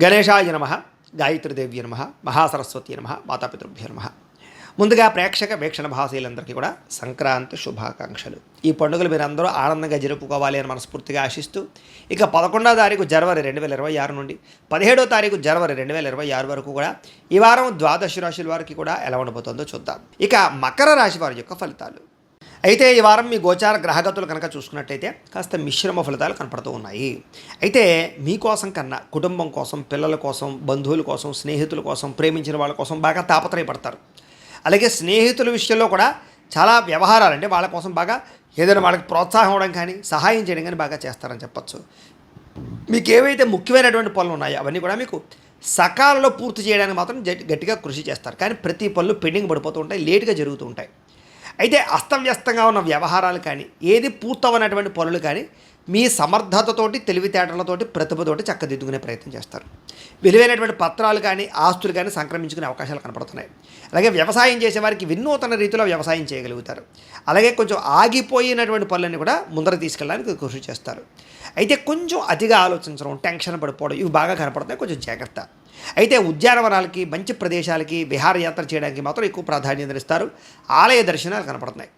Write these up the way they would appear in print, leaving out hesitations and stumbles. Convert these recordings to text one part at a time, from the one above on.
గణేశాయ నమః, గాయత్రీదేవ్య నమః, మహాసరస్వతి నమః, మాతాపితృభ్యో నమః. ముందుగా ప్రేక్షక వీక్షణ భాషలందరికీ కూడా సంక్రాంతి శుభాకాంక్షలు. ఈ పండుగలు మీరందరూ ఆనందంగా జరుపుకోవాలి అని మనస్ఫూర్తిగా ఆశిస్తూ, ఇక 11వ తారీఖు జనవరి 2026 నుండి 17వ తారీఖు జనవరి 2026 వరకు కూడా ఈ వారం ద్వాదశ రాశుల వారికి కూడా ఎలా ఉండబోతుందో చూద్దాం. ఇక మకర రాశి వారి యొక్క ఫలితాలు. అయితే ఈ వారం మీ గోచార గ్రహగతులు కనుక చూసుకున్నట్టయితే కాస్త మిశ్రమ ఫలితాలు కనపడుతూ ఉన్నాయి. అయితే మీకోసం కన్నా కుటుంబం కోసం, పిల్లల కోసం, బంధువుల కోసం, స్నేహితుల కోసం, ప్రేమించిన వాళ్ళ కోసం బాగా తాపత్రయపడతారు. అలాగే స్నేహితుల విషయంలో కూడా చాలా వ్యవహారాలు, అంటే వాళ్ళ కోసం బాగా ఏదైనా వాళ్ళకి ప్రోత్సాహం ఇవ్వడం కానీ, సహాయం చేయడం కానీ బాగా చేస్తారని చెప్పచ్చు. మీకు ఏవైతే ముఖ్యమైనటువంటి పనులు ఉన్నాయో అవన్నీ కూడా మీకు సకాలంలో పూర్తి చేయడానికి మాత్రం గట్టిగా కృషి చేస్తారు. కానీ ప్రతి పనులు పెండింగ్ పడిపోతూ ఉంటాయి, లేటుగా జరుగుతూ ఉంటాయి. అయితే అస్తవ్యస్తంగా ఉన్న వ్యవహారాలు కానీ, ఏది పూర్తవనటువంటి పనులు కానీ మీ సమర్థతతోటి, తెలివితేటలతోటి, ప్రతిభతోటి చక్కదిద్దుకునే ప్రయత్నం చేస్తారు. విలువైనటువంటి పత్రాలు కానీ, ఆస్తులు కానీ సంక్రమించుకునే అవకాశాలు కనపడుతున్నాయి. అలాగే వ్యవసాయం చేసేవారికి వినూతన రీతిలో వ్యవసాయం చేయగలుగుతారు. అలాగే కొంచెం ఆగిపోయినటువంటి పనులన్నీ కూడా ముందర తీసుకెళ్ళడానికి కృషి చేస్తారు. అయితే కొంచెం అతిగా ఆలోచించడం, టెన్షన్ పడిపోవడం ఇవి బాగా కనపడుతున్నాయి, కొంచెం జాగ్రత్త. అయితే ఉద్యానవనాలకి, మంచి ప్రదేశాలకి, విహారయాత్ర చేయడానికి మాత్రం ఎక్కువ ప్రాధాన్యత ఇస్తారు. ఆలయ దర్శనాలు కనపడుతున్నాయి.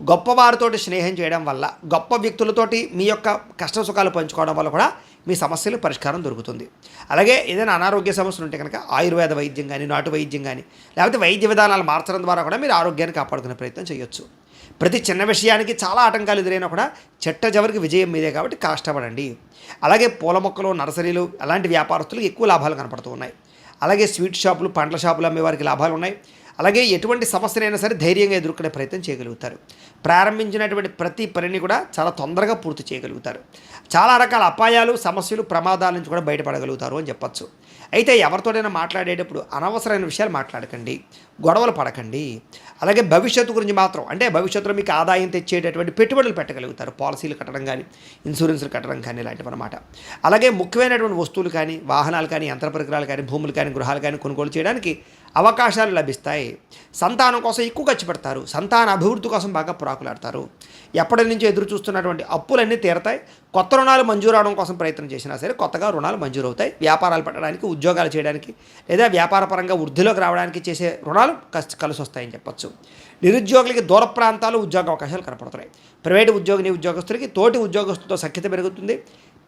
గొప్పవారితోటి స్నేహం చేయడం వల్ల, గొప్ప వ్యక్తులతోటి మీ యొక్క కష్ట సుఖాలు పంచుకోవడం వల్ల కూడా మీ సమస్యలు పరిష్కారం దొరుకుతుంది. అలాగే ఏదైనా అనారోగ్య సమస్యలు ఉంటే కనుక ఆయుర్వేద వైద్యం కానీ, నాటు వైద్యం కానీ, లేకపోతే వైద్య విధానాలు మార్చడం ద్వారా కూడా మీరు ఆరోగ్యాన్ని కాపాడుకునే ప్రయత్నం చేయొచ్చు. ప్రతి చిన్న విషయానికి చాలా ఆటంకాలు ఎదురైనా కూడా చెట్ట చివరికి విజయం మీదే, కాబట్టి కష్టపడండి. అలాగే పూల మొక్కలు, నర్సరీలు అలాంటి వ్యాపారస్తులకు ఎక్కువ లాభాలు కనపడుతూ ఉన్నాయి. అలాగే స్వీట్ షాపులు, పండ్ల షాపులు అమ్మే వారికి లాభాలు ఉన్నాయి. అలాగే ఎటువంటి సమస్యనైనా సరే ధైర్యంగా ఎదుర్కొనే ప్రయత్నం చేయగలుగుతారు. ప్రారంభించినటువంటి ప్రతి పనిని కూడా చాలా తొందరగా పూర్తి చేయగలుగుతారు. చాలా రకాల అపాయాలు, సమస్యలు, ప్రమాదాల నుంచి కూడా బయటపడగలుగుతారు అని చెప్పచ్చు. అయితే ఎవరితోనైనా మాట్లాడేటప్పుడు అనవసరమైన విషయాలు మాట్లాడకండి, గొడవలు పడకండి. అలాగే భవిష్యత్తు గురించి మాత్రం, అంటే భవిష్యత్తులో మీకు ఆదాయం తెచ్చేటటువంటి పెట్టుబడులు పెట్టగలుగుతారు. పాలసీలు కట్టడం కానీ, ఇన్సూరెన్స్లు కట్టడం కానీ ఇలాంటివి అన్నమాట. అలాగే ముఖ్యమైనటువంటి వస్తువులు కానీ, వాహనాలు కానీ, యంత్ర పరికరాలు కానీ, భూములు కానీ, గృహాలు కానీ కొనుగోలు చేయడానికి అవకాశాలు లభిస్తాయి. సంతానం కోసం ఎక్కువ ఖర్చు పెడతారు. సంతాన అభివృద్ధి కోసం బాగా ప్రాకులాడతారు. ఎప్పటి నుంచో ఎదురు చూస్తున్నటువంటి అప్పులన్నీ తీరతాయి. కొత్త రుణాలు మంజూరు అవడం కోసం ప్రయత్నం చేసినా సరే కొత్తగా రుణాలు మంజూరు అవుతాయి. వ్యాపారాలు పెట్టడానికి, ఉద్యోగాలు చేయడానికి, లేదా వ్యాపారపరంగా వృద్ధిలోకి రావడానికి చేసే రుణాలు కలిసి వస్తాయని చెప్పచ్చు. నిరుద్యోగులకి దూర ప్రాంతాలు ఉద్యోగ అవకాశాలు కనపడుతున్నాయి. ప్రైవేటు ఉద్యోగస్తులకి తోటి ఉద్యోగస్తులతో సఖ్యత పెరుగుతుంది.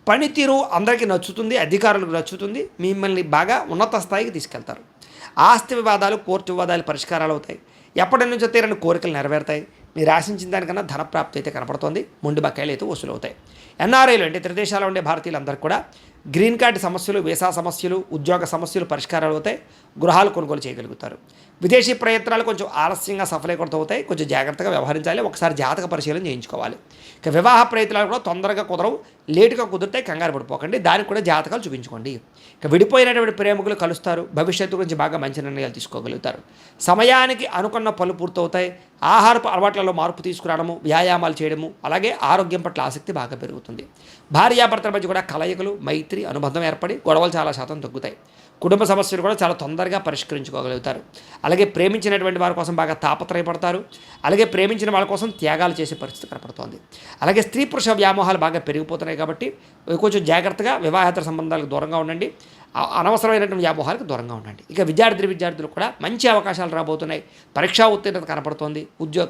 పనితీరు అందరికీ నచ్చుతుంది, అధికారులకు నచ్చుతుంది. మిమ్మల్ని బాగా ఉన్నత స్థాయికి తీసుకెళ్తారు. ఆస్తి వివాదాలు, కోర్టు వివాదాలు పరిష్కారాలు అవుతాయి. ఎప్పటి నుంచో తీరని కోరికలు నెరవేరుతాయి. మీరు ఆశించిన దానికన్నా ధనప్రాప్తి అయితే కనపడుతోంది. మొండి బకాయిలు అయితే వసూలు అవుతాయి. ఎన్ఆర్ఐలు అంటే ఇతర దేశాల్లో ఉండే భారతీయులందరికీ కూడా గ్రీన్ కార్డు సమస్యలు, వీసా సమస్యలు, ఉద్యోగ సమస్యలు పరిష్కారాలు అవుతాయి. గృహాలు కొనుగోలు చేయగలుగుతారు. విదేశీ ప్రయత్నాలు కొంచెం ఆలస్యంగా సఫలీకృతం అవుతాయి. కొంచెం జాగ్రత్తగా వ్యవహరించాలి. ఒకసారి జాతక పరిశీలన చేయించుకోవాలి. ఇక వివాహ ప్రయత్నాలు కూడా తొందరగా కుదరవు, లేటుగా కుదిరితే కంగారు పడిపోకండి. దానికి కూడా జాతకాలు చూపించుకోండి. ఇక విడిపోయినటువంటి ప్రేమికులు కలుస్తారు. భవిష్యత్తు గురించి బాగా మంచి నిర్ణయాలు తీసుకోగలుగుతారు. సమయానికి అనుకున్న పనులు పూర్తవుతాయి. ఆహారపు అలవాట్లలో మార్పు తీసుకురావడము, వ్యాయామాలు చేయడము, అలాగే ఆరోగ్యం పట్ల ఆసక్తి బాగా పెరుగుతుంది. భార్యాభర్తల మధ్య కూడా కలయికలు, మైత్రి, అనుబంధం ఏర్పడి గొడవలు చాలా శాతం తగ్గుతాయి. కుటుంబ సమస్యలు కూడా చాలా తొందరగా పరిష్కరించుకోగలుగుతారు. అలాగే ప్రేమించినటువంటి వారి కోసం బాగా తాపత్రయపడతారు. అలాగే ప్రేమించిన వాళ్ళ కోసం త్యాగాలు చేసే పరిస్థితి కనపడుతోంది. అలాగే స్త్రీ పురుష వ్యామోహాలు బాగా పెరిగిపోతున్నాయి కాబట్టి కొంచెం జాగ్రత్తగా వివాహేతర సంబంధాలకు దూరంగా ఉండండి. అనవసరమైనటువంటి వ్యామోహాలకు దూరంగా ఉండండి. ఇక విద్యార్థులు కూడా మంచి అవకాశాలు రాబోతున్నాయి. పరీక్షా ఉత్తీర్ణత కనపడుతోంది.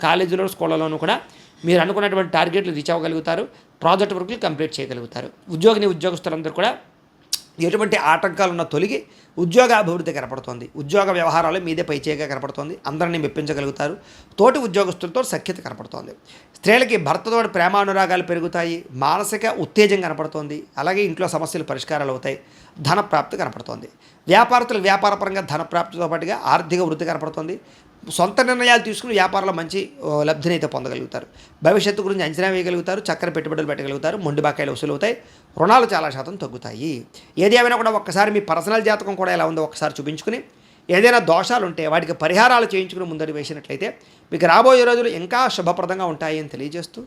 కాలేజీలో, స్కూళ్ళలోనూ కూడా మీరు అనుకున్నటువంటి టార్గెట్లు రీచ్ అవ్వగలుగుతారు. ప్రాజెక్ట్ వర్క్లు కంప్లీట్ చేయగలుగుతారు. ఉద్యోగస్తులందరూ కూడా ఎటువంటి ఆటంకాలున్న తొలగి ఉద్యోగ అభివృద్ధి కనపడుతోంది. ఉద్యోగ వ్యవహారాలు మీదే పైచేయగా కనపడుతోంది. అందరినీ మెప్పించగలుగుతారు. తోటి ఉద్యోగస్తులతో సఖ్యత కనపడుతోంది. స్త్రీలకి భర్తతో ప్రేమానురాగాలు పెరుగుతాయి. మానసిక ఉత్తేజం కనపడుతోంది. అలాగే ఇంట్లో సమస్యలు పరిష్కారాలు అవుతాయి. ధనప్రాప్తి కనపడుతోంది. వ్యాపారస్తులు వ్యాపారపరంగా ధనప్రాప్తితో పాటుగా ఆర్థిక వృద్ధి కనపడుతోంది. సొంత నిర్ణయాలు తీసుకుని వ్యాపారంలో మంచి లబ్ధిని అయితే పొందగలుగుతారు. భవిష్యత్తు గురించి అంచనా వేయగలుగుతారు. చక్కని పెట్టుబడులు పెట్టగలుగుతారు. మొండి బకాయిలు వసూలు అవుతాయి. రుణాలు చాలా శాతం తగ్గుతాయి. ఏది ఏమైనా కూడా ఒక్కసారి మీ పర్సనల్ జాతకం కూడా ఎలా ఉందో ఒకసారి చూపించుకుని, ఏదైనా దోషాలు ఉంటే వాటికి పరిహారాలు చేయించుకుని ముందడి వేసినట్లయితే మీకు రాబోయే రోజులు ఇంకా శుభప్రదంగా ఉంటాయి అని తెలియజేస్తూ